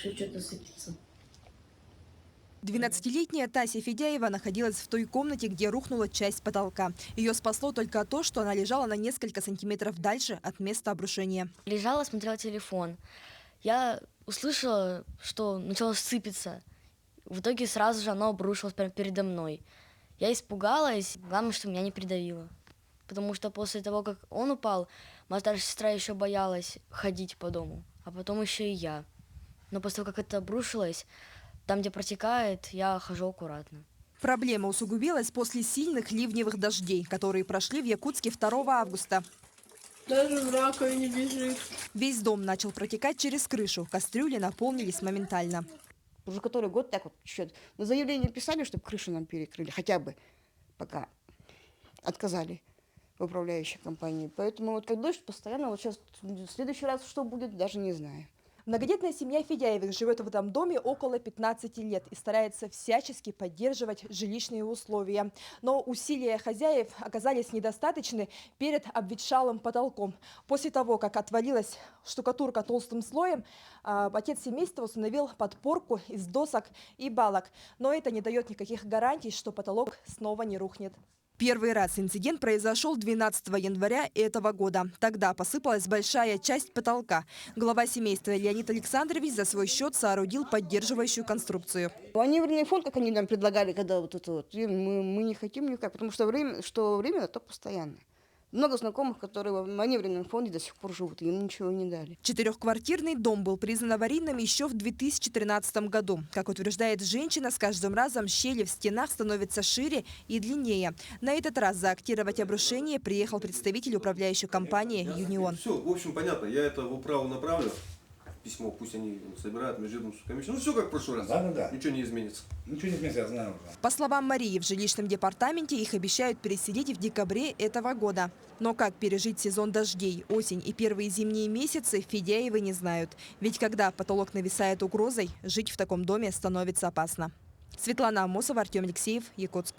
Что-то сыпется. 12-летняя Тася Федяева находилась в той комнате, где рухнула часть потолка. Ее спасло только то, что она лежала на несколько сантиметров дальше от места обрушения. Лежала, смотрела телефон. Я услышала, что начало сыпаться. В итоге сразу же оно обрушилось прямо передо мной. Я испугалась, главное, что меня не придавило. Потому что после того, как он упал, моя старшая сестра еще боялась ходить по дому, а потом еще и я. Но после того, как это обрушилось, там, где протекает, я хожу аккуратно. Проблема усугубилась после сильных ливневых дождей, которые прошли в Якутске 2 августа. Даже в раковине бежит. Весь дом начал протекать через крышу. Кастрюли наполнились моментально. Уже который год так вот чуть-чуть. Мы заявление писали, чтобы крышу нам перекрыли, хотя бы, пока отказали в управляющей компании. Поэтому вот как дождь постоянно, вот сейчас в следующий раз что будет, даже не знаю. Многодетная семья Федяевых живет в этом доме около 15 лет и старается всячески поддерживать жилищные условия. Но усилия хозяев оказались недостаточны перед обветшалым потолком. После того, как отвалилась штукатурка толстым слоем, отец семейства установил подпорку из досок и балок. Но это не дает никаких гарантий, что потолок снова не рухнет. Первый раз инцидент произошел 12 января этого года. Тогда посыпалась большая часть потолка. Глава семейства Леонид Александрович за свой счет соорудил поддерживающую конструкцию. Маневренный фонд, как они нам предлагали, когда вот это вот, мы не хотим никак, потому что время, то постоянно. Много знакомых, которые в маневренном фонде до сих пор живут, им ничего не дали. 4-квартирный дом был признан аварийным еще в 2013 году. Как утверждает женщина, с каждым разом щели в стенах становятся шире и длиннее. На этот раз заактировать обрушение приехал представитель управляющей компании «Юнион». Все, в общем, понятно. Я это в управу направлю. Письмо, пусть они собирают межведомственную комиссию. Ну, все как в прошлый раз. Да. Ничего не изменится. Ничего не изменится, я знаю уже. По словам Марии, в жилищном департаменте их обещают переселить в декабре этого года. Но как пережить сезон дождей, осень и первые зимние месяцы, Федяевы не знают. Ведь когда потолок нависает угрозой, жить в таком доме становится опасно. Светлана Амосова, Артем Алексеев, Якутск.